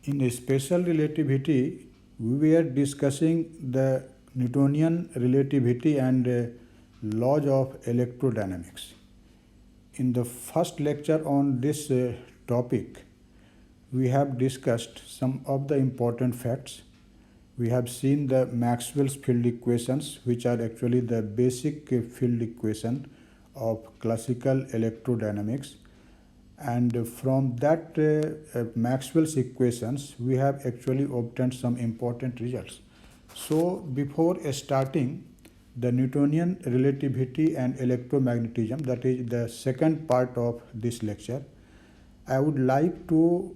In special relativity, we were discussing the Newtonian relativity and laws of electrodynamics. In the first lecture on this topic, we have discussed some of the important facts. We have seen the Maxwell's field equations, which are actually the basic field equation of classical electrodynamics. And from that Maxwell's equations, we have actually obtained some important results. So before starting the Newtonian relativity and electromagnetism, that is the second part of this lecture, I would like to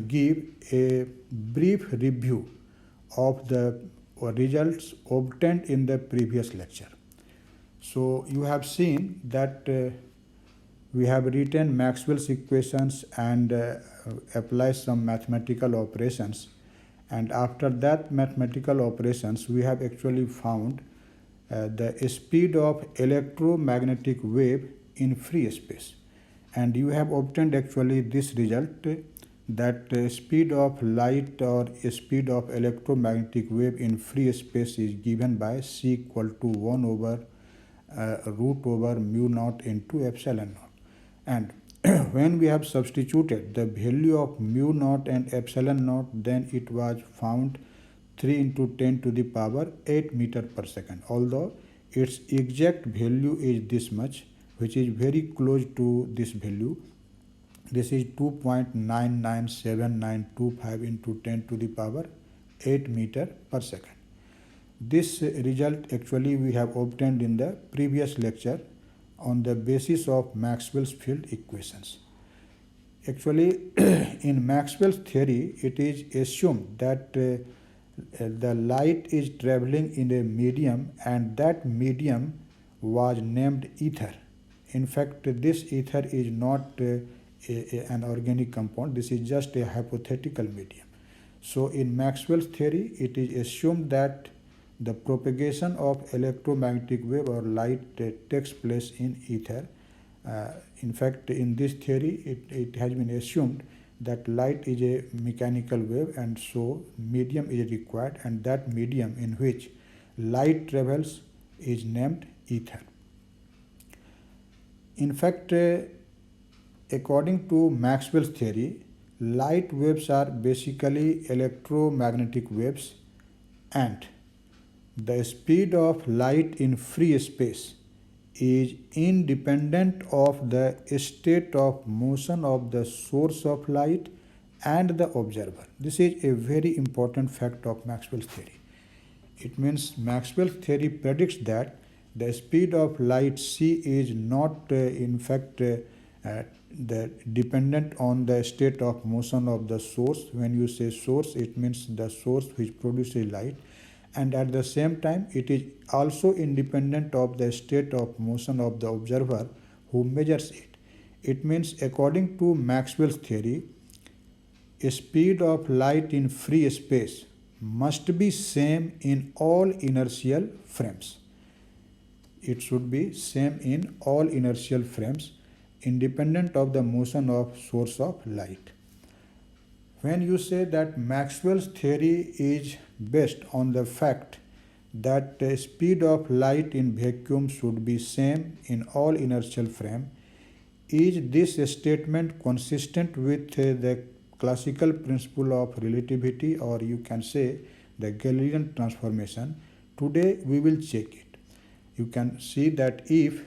give a brief review of the results obtained in the previous lecture. So you have seen that we have written Maxwell's equations and applied some mathematical operations, and after that mathematical operations we have actually found the speed of electromagnetic wave in free space, and you have obtained actually this result that speed of light or speed of electromagnetic wave in free space is given by c equal to 1 over root over mu naught into epsilon naught. And when we have substituted the value of mu naught and epsilon naught, then it was found 3 into 10 to the power 8 meter per second, although its exact value is this much, which is very close to this value. This is 2.997925 into 10 to the power 8 meter per second. This result actually we have obtained in the previous lecture on the basis of Maxwell's field equations. Actually, in Maxwell's theory, it is assumed that the light is traveling in a medium, and that medium was named ether. In fact, this ether is not an organic compound. This is just a hypothetical medium. So in Maxwell's theory, it is assumed that the propagation of electromagnetic wave or light takes place in ether. In fact, in this theory, it has been assumed that light is a mechanical wave, and so medium is required, and that medium in which light travels is named ether. In fact, according to Maxwell's theory, light waves are basically electromagnetic waves, and the speed of light in free space is independent of the state of motion of the source of light and the observer. This is a very important fact of Maxwell's theory. It means Maxwell's theory predicts that the speed of light c is not in fact dependent on the state of motion of the source. When you say source, it means the source which produces light, and at the same time it is also independent of the state of motion of the observer who measures it. It means according to Maxwell's theory, speed of light in free space must be same in all inertial frames. It should be same in all inertial frames, independent of the motion of source of light. When you say that Maxwell's theory is based on the fact that the speed of light in vacuum should be same in all inertial frame, is this statement consistent with the classical principle of relativity, or you can say the Galilean transformation? Today we will check it. You can see that if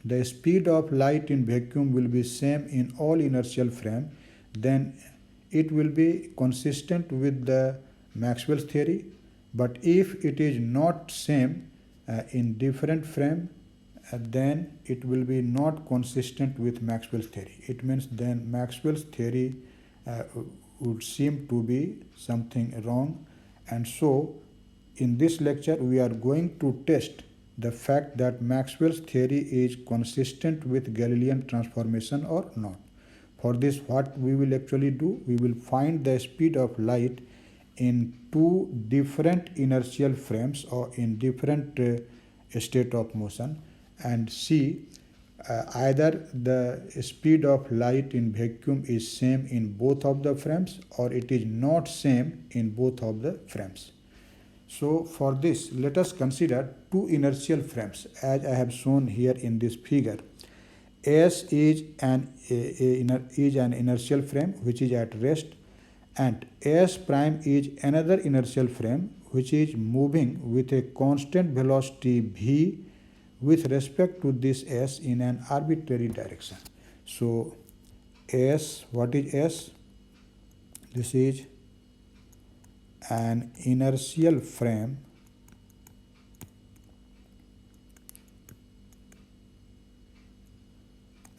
the speed of light in vacuum will be same in all inertial frame, then it will be consistent with the Maxwell's theory. But if it is not same in different frame, then it will be not consistent with Maxwell's theory. It means then Maxwell's theory would seem to be something wrong. And so in this lecture we are going to test the fact that Maxwell's theory is consistent with Galilean transformation or not. For this, what we will actually do, we will find the speed of light in two different inertial frames or in different state of motion, and see either the speed of light in vacuum is same in both of the frames or it is not same in both of the frames. So for this, let us consider two inertial frames as I have shown here in this figure. S is an inertial frame which is at rest, and S prime is another inertial frame which is moving with a constant velocity v with respect to this S in an arbitrary direction. So S, what is S? This is an inertial frame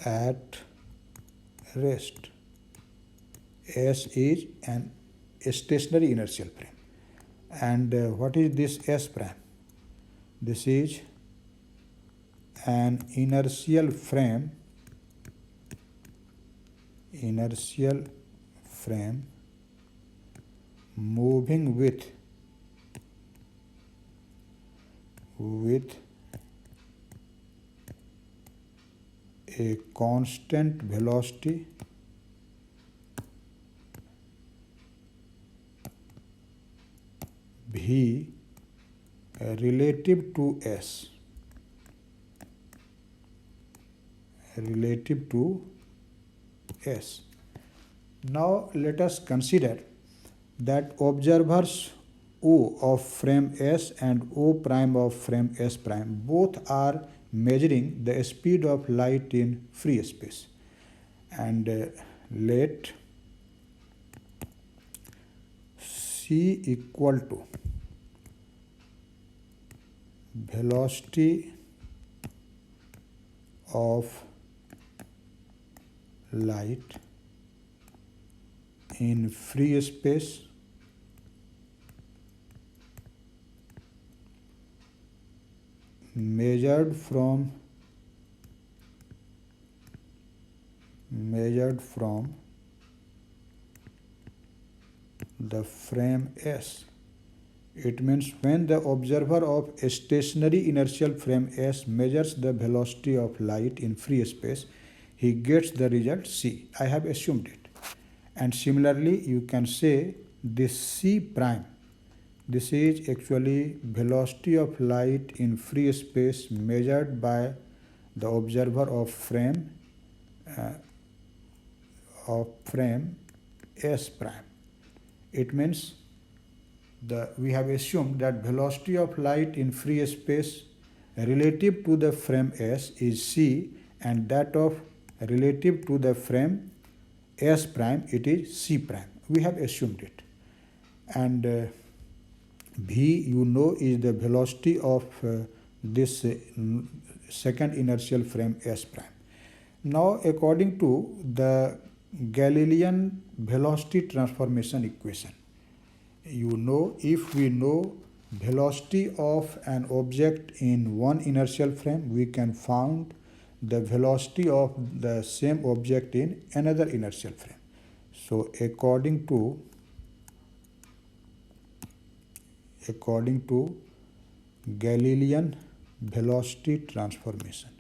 at rest. S is an stationary inertial frame. And what is this S prime? This is an inertial frame moving with a constant velocity v relative to S. Now let us consider that observers O of frame S and O prime of frame S prime both are measuring the speed of light in free space, and let C equal to velocity of light in free space measured from the frame S. It means when the observer of a stationary inertial frame S measures the velocity of light in free space, he gets the result C. I have assumed it. And similarly, you can say this C prime. This is actually velocity of light in free space measured by the observer of frame S prime. It means we have assumed that velocity of light in free space relative to the frame S is C, and that of relative to the frame S prime, it is C prime. We have assumed it. And V, you know, is the velocity of this second inertial frame S prime. Now, according to the Galilean velocity transformation equation, you know, if we know velocity of an object in one inertial frame, we can find the velocity of the same object in another inertial frame. So according to Galilean velocity transformation,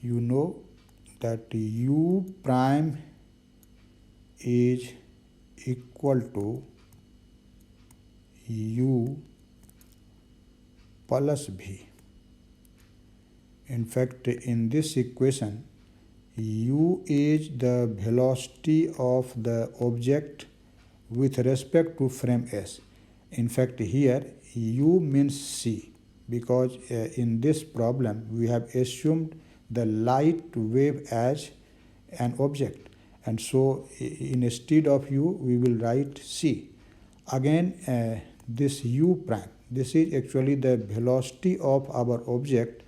you know that U prime is equal to U plus V. In fact, in this equation, U is the velocity of the object with respect to frame S. In fact, here U means C, because in this problem we have assumed the light wave as an object, and so instead of U we will write C. Again, this U prime, this is actually the velocity of our object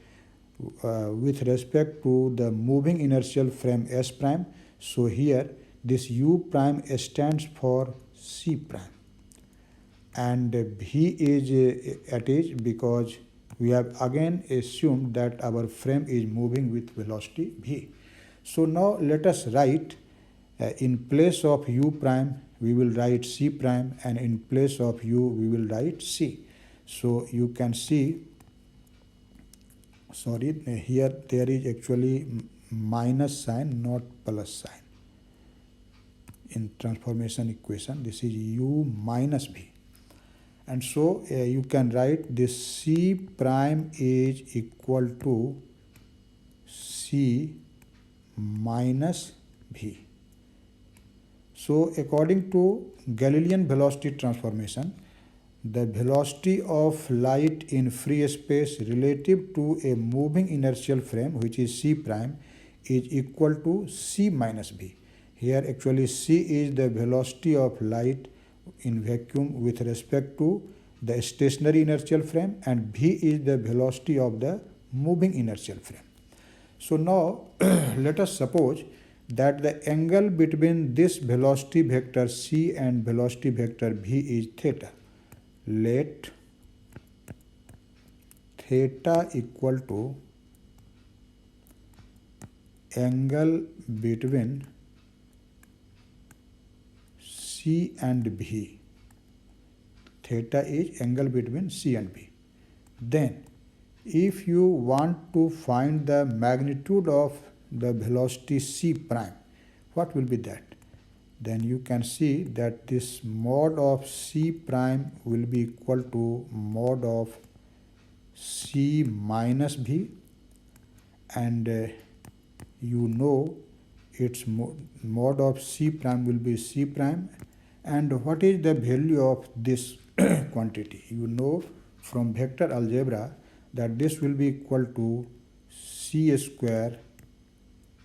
with respect to the moving inertial frame S prime. So here this U prime stands for C prime, and V is at is because we have again assumed that our frame is moving with velocity v. So now let us write in place of u prime we will write c prime, and in place of u we will write c. So you can see, sorry, here there is actually minus sign, not plus sign. In transformation equation, this is u minus v. And so you can write this c prime is equal to c minus v. So according to Galilean velocity transformation, the velocity of light in free space relative to a moving inertial frame, which is c prime, is equal to c minus v. Here actually c is the velocity of light in vacuum with respect to the stationary inertial frame, and v is the velocity of the moving inertial frame. So now let us suppose that the angle between this velocity vector c and velocity vector v is theta. Let theta equal to angle between c and v. Theta is angle between c and v. Then if you want to find the magnitude of the velocity c prime, what will be that? Then you can see that this mod of c prime will be equal to mod of c minus v, and you know its mod of c prime will be c prime. And what is the value of this quantity? You know from vector algebra that this will be equal to c square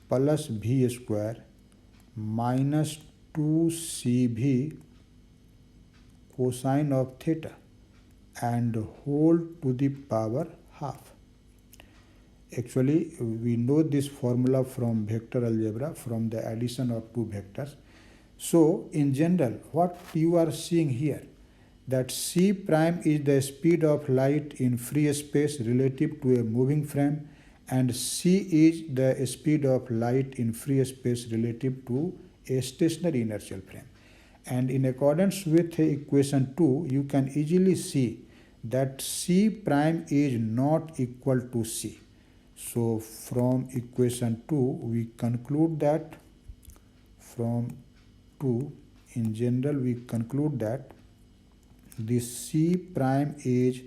plus v square minus 2cv cosine of theta and whole to the power half. Actually, we know this formula from vector algebra from the addition of two vectors. So in general, what you are seeing here, that c prime is the speed of light in free space relative to a moving frame, and c is the speed of light in free space relative to a stationary inertial frame. And in accordance with equation 2, you can easily see that c prime is not equal to c. So from equation 2, we conclude that in general we conclude that this c prime is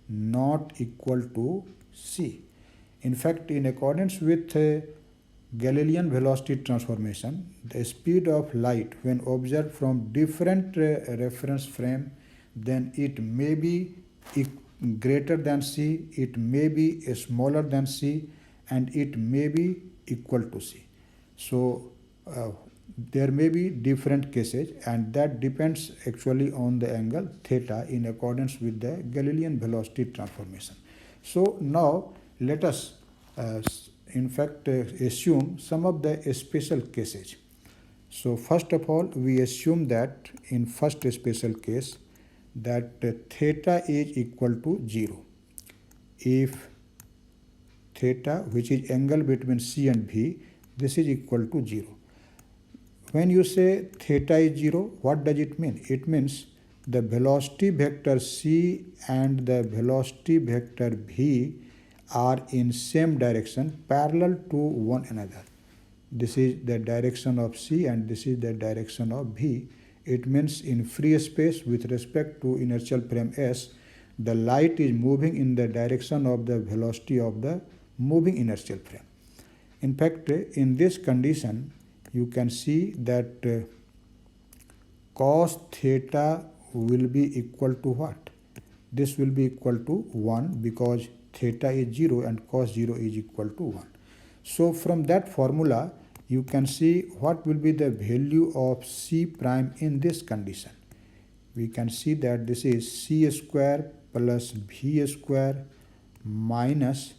not equal to c. In fact, in accordance with Galilean velocity transformation, the speed of light when observed from different reference frame, then it may be greater than c, it may be smaller than c, and it may be equal to c. So there may be different cases, and that depends actually on the angle theta in accordance with the Galilean velocity transformation. So now let us assume some of the special cases. So first of all, we assume that in first special case that theta is equal to 0. If theta, which is angle between c and v, this is equal to 0. When you say theta is 0, what does it mean? It means the velocity vector c and the velocity vector v are in same direction, parallel to one another. This is the direction of c and this is the direction of v. It means in free space with respect to inertial frame s, the light is moving in the direction of the velocity of the moving inertial frame. In fact, in this condition, you can see that cos theta will be equal to what? This will be equal to 1 because theta is 0 and cos 0 is equal to 1. So from that formula, you can see what will be the value of c prime in this condition. We can see that this is c square plus v square minus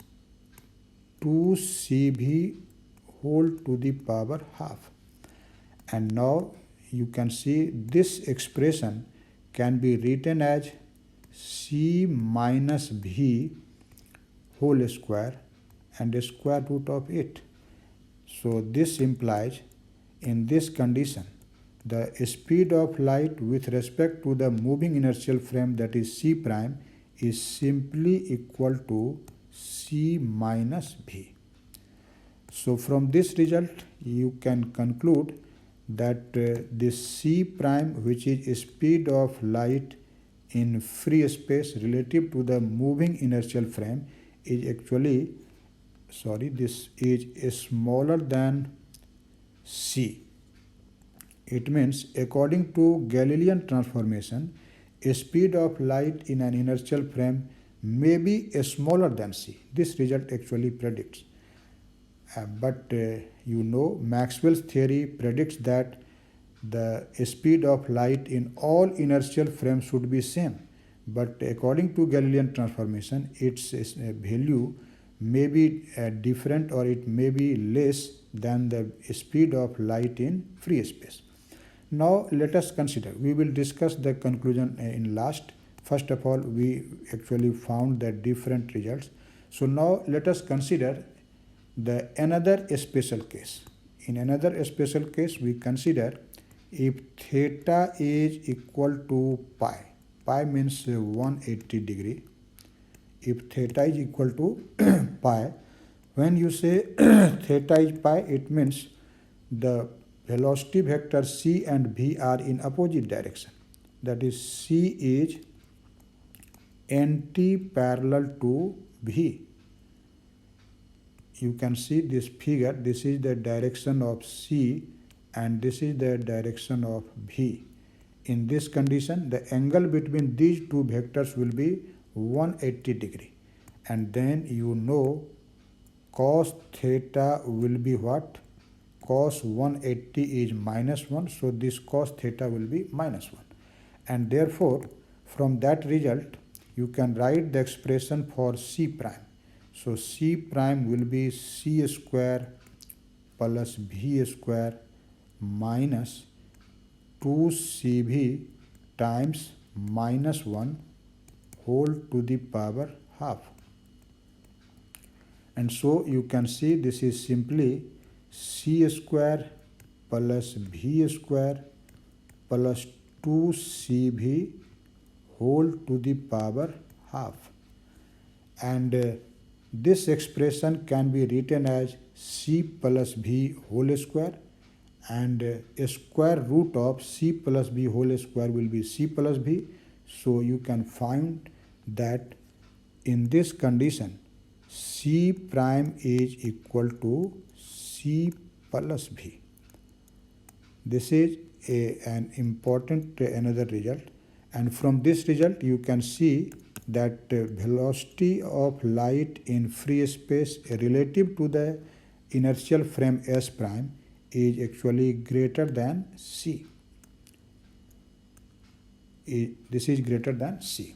2cv whole to the power half. And now you can see this expression can be written as c minus v whole square and square root of it. So this implies in this condition the speed of light with respect to the moving inertial frame, that is c prime, is simply equal to c minus v. So from this result you can conclude that this c prime, which is speed of light in free space relative to the moving inertial frame, is actually this is smaller than c. It means according to Galilean transformation, speed of light in an inertial frame may be smaller than c. This result actually predicts. But Maxwell's theory predicts that the speed of light in all inertial frames should be same. But according to Galilean transformation, its value may be different, or it may be less than the speed of light in free space. Now let us consider. We will discuss the conclusion in last. First of all, we actually found the different results. So now let us consider the another special case. In another special case, we consider if theta is equal to pi. Pi means 180 degree. If theta is equal to pi, when you say theta is pi, it means the velocity vector c and v are in opposite direction. That is, c is anti-parallel to v. You can see this figure. This is the direction of c and this is the direction of v. In this condition, the angle between these two vectors will be 180 degree. And then cos theta will be what? Cos 180 is minus 1. So this cos theta will be minus 1. And therefore, from that result, you can write the expression for c prime. So c prime will be c square plus v square minus 2cv times minus 1 whole to the power half. And so you can see this is simply c square plus v square plus 2cv whole to the power half. And this expression can be written as c plus v whole square, and a square root of c plus v whole square will be c plus v. So you can find that in this condition c prime is equal to c plus v. This is an important another result, and from this result you can see that velocity of light in free space relative to the inertial frame S prime is actually greater than c. This is greater than c.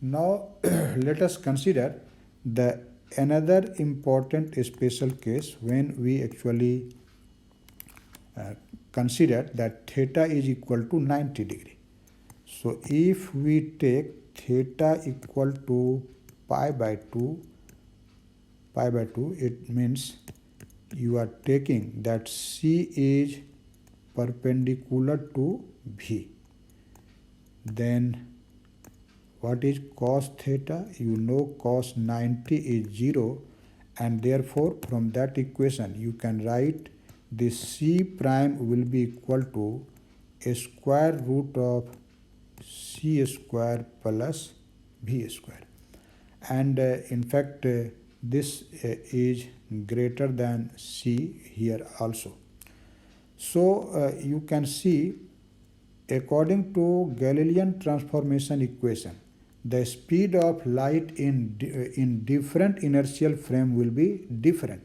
Now let us consider the another important special case when we actually consider that theta is equal to 90 degree. So if we take theta equal to pi by 2, it means you are taking that c is perpendicular to v. Then what is cos theta? Cos 90 is 0, and therefore from that equation you can write this c prime will be equal to a square root of c square plus v square. And in fact this is greater than c here also. So you can see, according to Galilean transformation equation, the speed of light in different inertial frame will be different.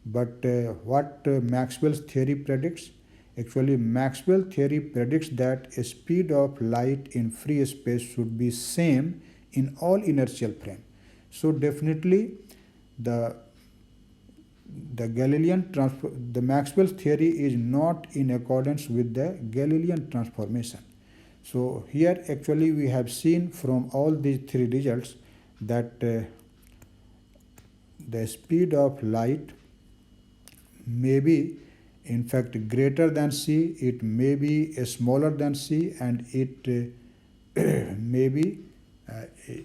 But what Maxwell's theory predicts? Actually, Maxwell theory predicts that a speed of light in free space should be same in all inertial frame. So definitely the Maxwell's theory is not in accordance with the Galilean transformation. So here actually we have seen from all these three results that the speed of light may be in fact greater than c, it may be smaller than c, and it may be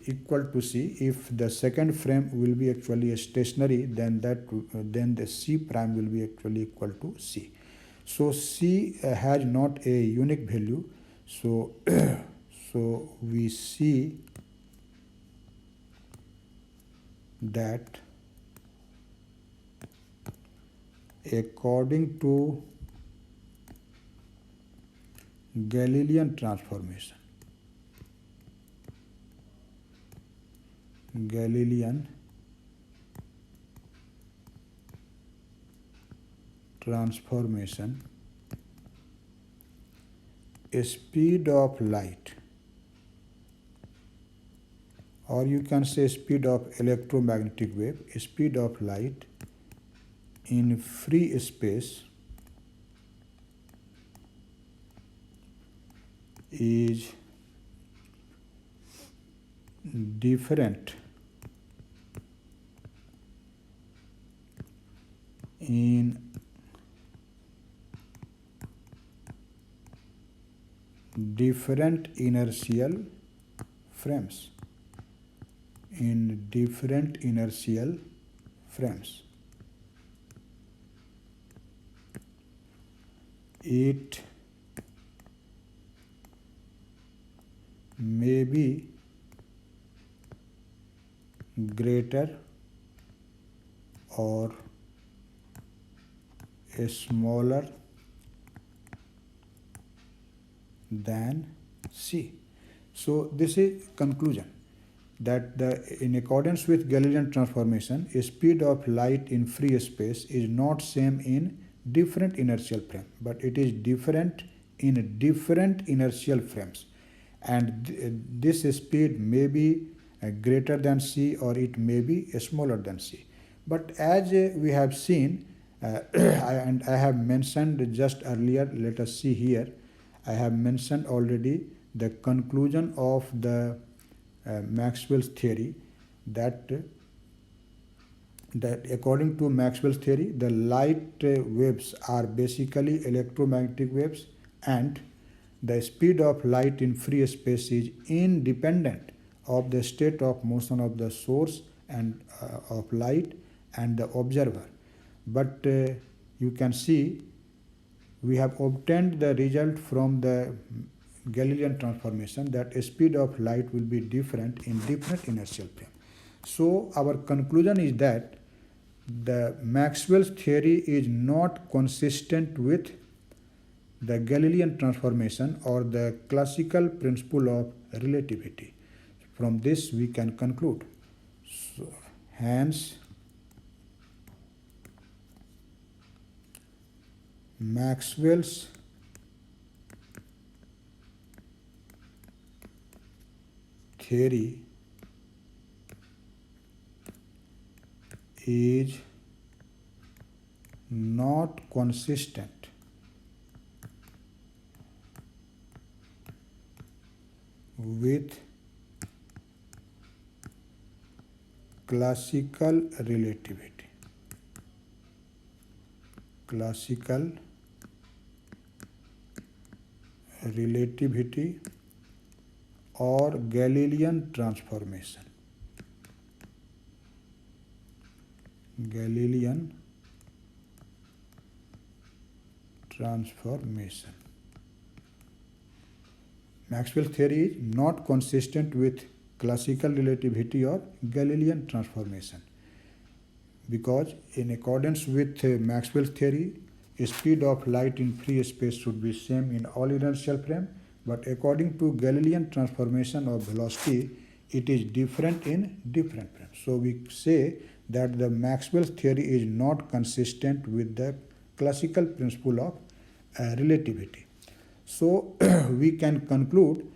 equal to c. If the second frame will be actually stationary, then the c prime will be actually equal to c. So c has not a unique value, so so we see that according to Galilean transformation, speed of light, or you can say speed of electromagnetic wave, speed of light in free space is different in different inertial frames. It may be greater or smaller than c. So this is conclusion, that in accordance with Galilean transformation, speed of light in free space is not same in different inertial frame, but it is different in different inertial frames, and this speed may be greater than c, or it may be smaller than c. But as we have seen, and I have mentioned just earlier, let us see here, I have mentioned already the conclusion of the Maxwell's theory, that according to Maxwell's theory, the light waves are basically electromagnetic waves, and the speed of light in free space is independent of the state of motion of the source and of light and the observer. But you can see we have obtained the result from the Galilean transformation that speed of light will be different in different inertial frame. So our conclusion is that the Maxwell's theory is not consistent with the Galilean transformation or the classical principle of relativity. From this we can conclude. So, hence Maxwell's theory is not consistent with classical relativity. Or Galilean transformation. Maxwell's theory is not consistent with classical relativity or Galilean transformation, because in accordance with Maxwell's theory, speed of light in free space should be same in all inertial frame, but according to Galilean transformation of velocity, it is different in different frames. So we say that the Maxwell's theory is not consistent with the classical principle of relativity. So we can conclude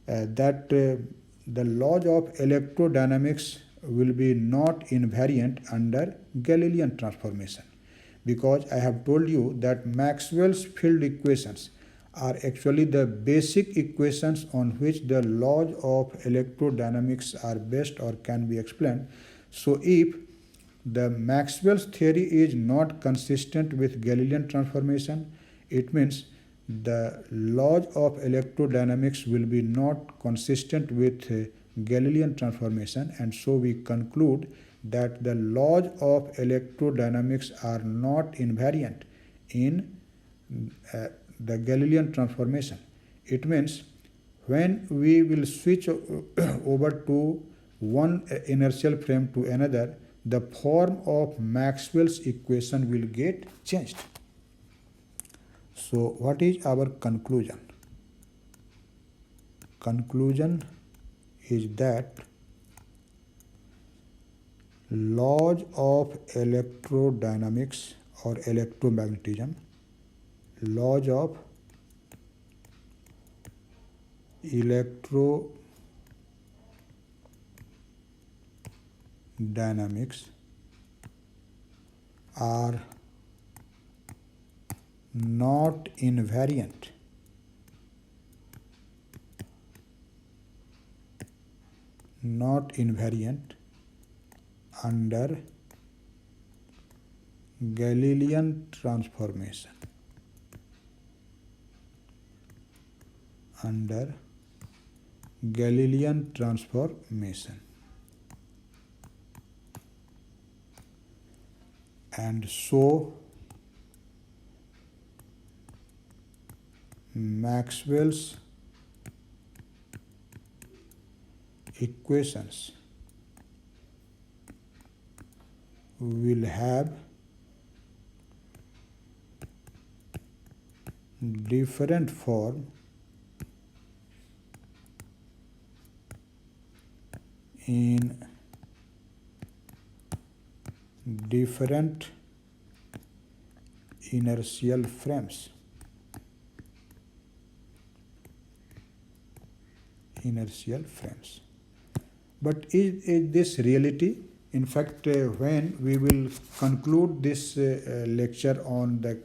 that the laws of electrodynamics will be not invariant under Galilean transformation, because I have told you that Maxwell's field equations are actually the basic equations on which the laws of electrodynamics are based or can be explained. So if the Maxwell's theory is not consistent with Galilean transformation. It means the laws of electrodynamics will be not consistent with Galilean transformation, and so we conclude that the laws of electrodynamics are not invariant in the Galilean transformation. It means when we will switch over to one inertial frame to another, the form of Maxwell's equation will get changed. So what is our conclusion? Conclusion is that laws of electrodynamics or electromagnetism, laws of electrodynamics are not invariant under Galilean transformation. Under Galilean transformation. And so Maxwell's equations will have different form in different inertial frames. But is this reality? In fact, when we will conclude this lecture on the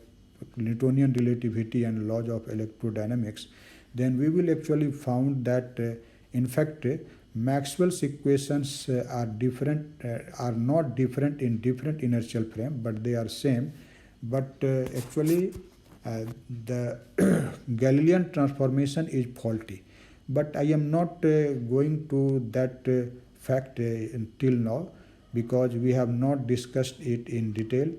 Newtonian relativity and laws of electrodynamics, then we will actually found that in fact Maxwell's equations are not different in different inertial frame, but they are same. But actually the Galilean transformation is faulty. But I am not going to that fact until now, because we have not discussed it in detail.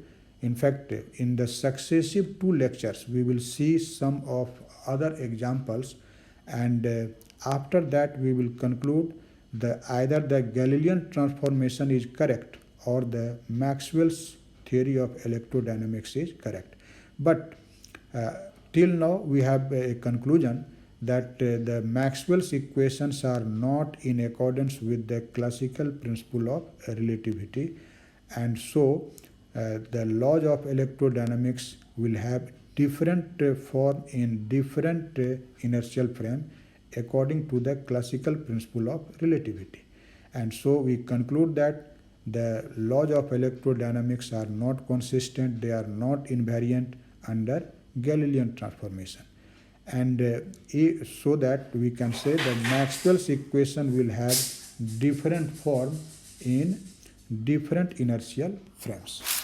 In fact, in the successive two lectures, we will see some of other examples, and after that we will conclude either the Galilean transformation is correct or the Maxwell's theory of electrodynamics is correct. But till now we have a conclusion that the Maxwell's equations are not in accordance with the classical principle of relativity, and so the laws of electrodynamics will have different form in different inertial frame according to the classical principle of relativity. And so we conclude that the laws of electrodynamics are not consistent, they are not invariant under Galilean transformation. And so that we can say that Maxwell's equation will have different form in different inertial frames.